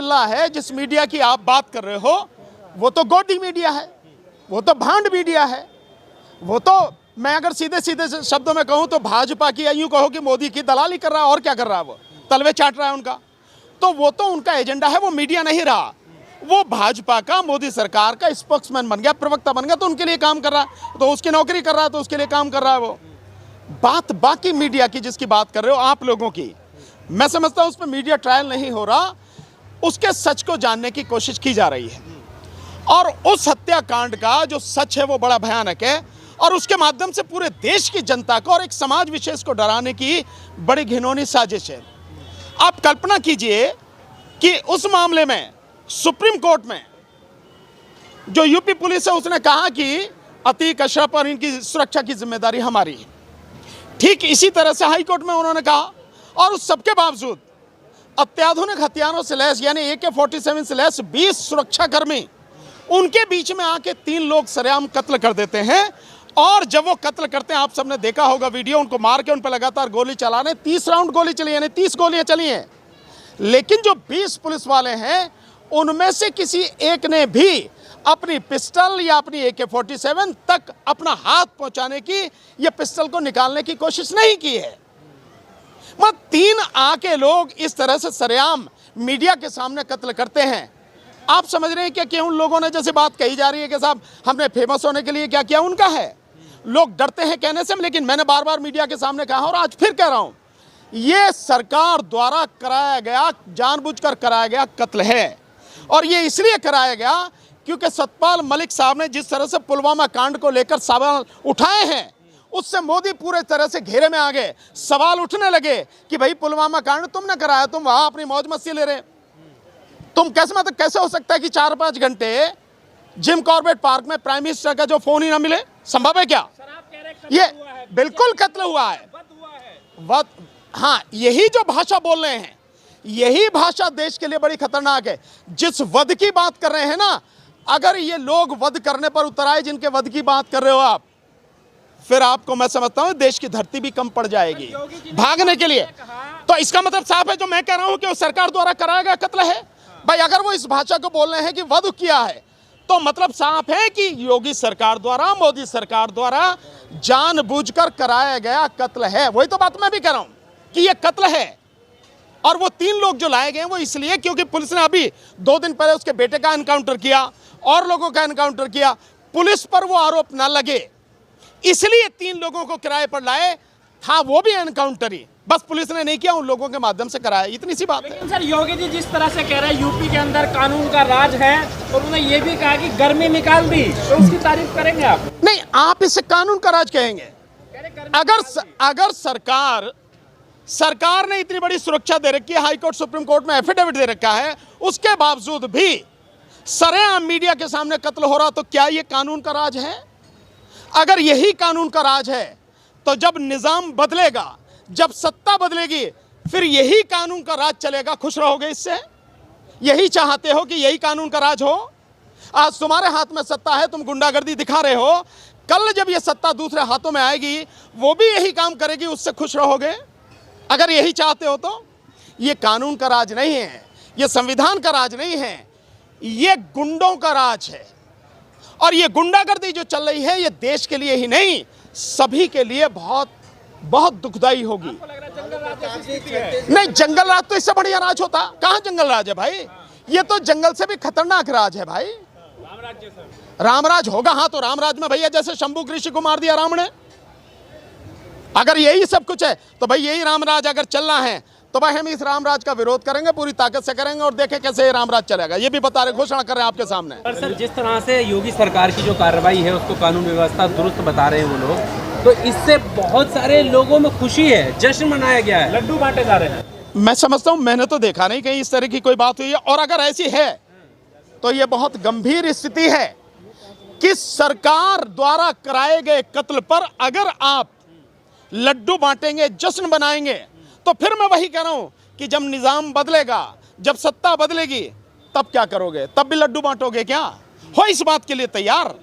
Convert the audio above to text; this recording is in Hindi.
चल रहा है, जिस मीडिया की आप बात कर रहे हो, वो तो गौडी मीडिया है, वो तो भांड मीडिया है। वो तो मैं अगर सीधे सीधे शब्दों में कहूं तो भाजपा की, यूं कहो कि मोदी की दलाली कर रहा है। और क्या कर रहा है? वो तलवे चाट रहा है उनका। तो वो तो उनका एजेंडा है, वो मीडिया नहीं रहा। वो भाजपा का, मोदी सरकार का स्पोक्समैन बन गया, प्रवक्ता बन गया, तो उनके लिए काम कर रहा है। तो उसकी नौकरी कर रहा है, तो उसके लिए काम कर रहा है वो। बात बाकी मीडिया की जिसकी बात कर रहे हो आप लोगों की, मैं समझता हूं उस पर मीडिया ट्रायल नहीं हो रहा, उसके सच को जानने की कोशिश की जा रही है। और उस हत्याकांड का जो सच है वो बड़ा भयानक है, और उसके माध्यम से पूरे देश की जनता को और एक समाज विशेष को डराने की बड़ी घिनौनी साजिश है। आप कल्पना कीजिए कि उस मामले में सुप्रीम कोर्ट में जो यूपी पुलिस है उसने कहा कि अतीक अशरफ और इनकी सुरक्षा की जिम्मेदारी हमारी है। ठीक इसी तरह से हाई कोर्ट में उन्होंने कहा, और उस सबके बावजूद अत्याधुनिक हथियारों से लैस यानी AK-47 से लैस 20 सुरक्षाकर्मी उनके बीच में आके 3 लोग सरेआम कत्ल कर देते हैं। और जब वो कत्ल करते हैं, आप सबने देखा होगा वीडियो, उनको मार के उन पर लगातार गोली चलाने, 30 राउंड गोली चली, यानी 30 गोलियां चली हैं। लेकिन जो 20 पुलिस वाले हैं उनमें से किसी एक ने भी अपनी पिस्टल या अपनी AK-47 तक अपना हाथ पहुंचाने की या पिस्टल को निकालने की कोशिश नहीं की है। 3 आके लोग इस तरह से सरेआम मीडिया के सामने कत्ल करते हैं। आप समझ रहे हैं कि उन लोगों ने, जैसे बात कही जा रही है कि साहब हमने फेमस होने के लिए क्या किया, उनका है, लोग डरते हैं कहने से। लेकिन मैंने बार बार मीडिया के सामने कहा और आज फिर कह रहा हूं, यह सरकार द्वारा कराया गया, जानबूझकर कराया गया कत्ल है। और ये इसलिए कराया गया क्योंकि सतपाल मलिक साहब ने जिस तरह से पुलवामा कांड को लेकर सवाल उठाए हैं, उससे मोदी पूरे तरह से घेरे में आ गए। सवाल उठने लगे कि भाई पुलवामा कांड तुमने कराया, तुम वहां अपनी मौज मस्ती ले रहे, तुम कैसे, मतलब कैसे हो सकता है कि 4-5 घंटे जिम कॉर्बेट पार्क में प्राइम मिनिस्टर का जो फोन ही ना मिले? संभव है क्या? ये बिल्कुल कत्ल हुआ है। हाँ, यही जो भाषा बोल रहे हैं, यही भाषा देश के लिए बड़ी खतरनाक है। जिस वध की बात कर रहे हैं ना, अगर ये लोग वध करने पर उतर आए, जिनके वध की बात कर रहे हो आप, फिर आपको मैं समझता हूं देश की धरती भी कम पड़ जाएगी भागने के लिए। तो इसका मतलब साफ है, जो मैं कह रहा हूं कि वो सरकार द्वारा कराया गया कत्ल है। भाई अगर वो इस भाषा को बोल रहे हैं कि वध किया है, तो मतलब साफ है कि योगी सरकार द्वारा, मोदी सरकार द्वारा जानबूझकर कराया गया कत्ल है। वही तो बात मैं भी कह रहा हूं कि यह कत्ल है। और वो 3 लोग जो लाए गए वो इसलिए क्योंकि पुलिस ने अभी 2 दिन पहले उसके बेटे का एनकाउंटर किया और लोगों का एनकाउंटर किया। पुलिस पर वो आरोप ना लगे इसलिए 3 लोगों को किराए पर लाए, था वो भी एनकाउंटर ही, बस पुलिस ने नहीं किया, उन लोगों के माध्यम से कराया, इतनी सी बात है। सर, योगी जी जिस तरह से कह रहे हैं यूपी के अंदर कानून का राज है, और उन्होंने ये भी कहा कि गर्मी निकाल दी, तो उसकी तारीफ करेंगे आप? नहीं, आप इसे कानून का राज कहेंगे। अगर सरकार ने इतनी बड़ी सुरक्षा दे रखी है, हाई कोर्ट सुप्रीम कोर्ट में एफिडेविट दे रखा है, उसके बावजूद भी सरेआम मीडिया के सामने कत्ल हो रहा, तो क्या ये कानून का राज है? अगर यही कानून का राज है तो जब निजाम बदलेगा, जब सत्ता बदलेगी, फिर यही कानून का राज चलेगा। खुश रहोगे इससे? यही चाहते हो कि यही कानून का राज हो? आज तुम्हारे हाथ में सत्ता है, तुम गुंडागर्दी दिखा रहे हो, कल जब ये सत्ता दूसरे हाथों में आएगी वो भी यही काम करेगी, उससे खुश रहोगे? अगर यही चाहते हो तो ये कानून का राज नहीं है, ये संविधान का राज नहीं है, ये गुंडों का राज है। और ये गुंडागर्दी जो चल रही है, ये देश के लिए ही नहीं, सभी के लिए बहुत बहुत दुखदाई होगी। नहीं, जंगल राज तो इससे बढ़िया राज होता। कहां जंगल राज है भाई? ये तो जंगल से भी खतरनाक राज है भाई। रामराज होगा, हाँ, तो रामराज में भैया जैसे शंभू ऋषि को मार दिया राम ने, अगर यही सब कुछ है तो भाई यही रामराज अगर चल रहा है तो भाई हम इस रामराज का विरोध करेंगे, पूरी ताकत से करेंगे, और देखें कैसे ये रामराज चलेगा। ये भी बता रहे, घोषणा कर रहे हैं आपके सामने। पर सर, जिस तरह से योगी सरकार की जो कार्रवाई है उसको कानून व्यवस्था दुरुस्त बता रहे हैं वो लोग, तो इससे बहुत सारे लोगों में खुशी है, जश्न मनाया गया है, लड्डू बांटे जा रहे हैं। मैं समझता हूँ, मैंने तो देखा नहीं कहीं इस तरह की कोई बात हुई है। और अगर ऐसी है तो ये बहुत गंभीर स्थिति है कि सरकार द्वारा कराए गए कत्ल पर अगर आप लड्डू बांटेंगे, जश्न बनाएंगे, तो फिर मैं वही कह रहा हूं कि जब निजाम बदलेगा, जब सत्ता बदलेगी, तब क्या करोगे? तब भी लड्डू बांटोगे क्या? हो इस बात के लिए तैयार?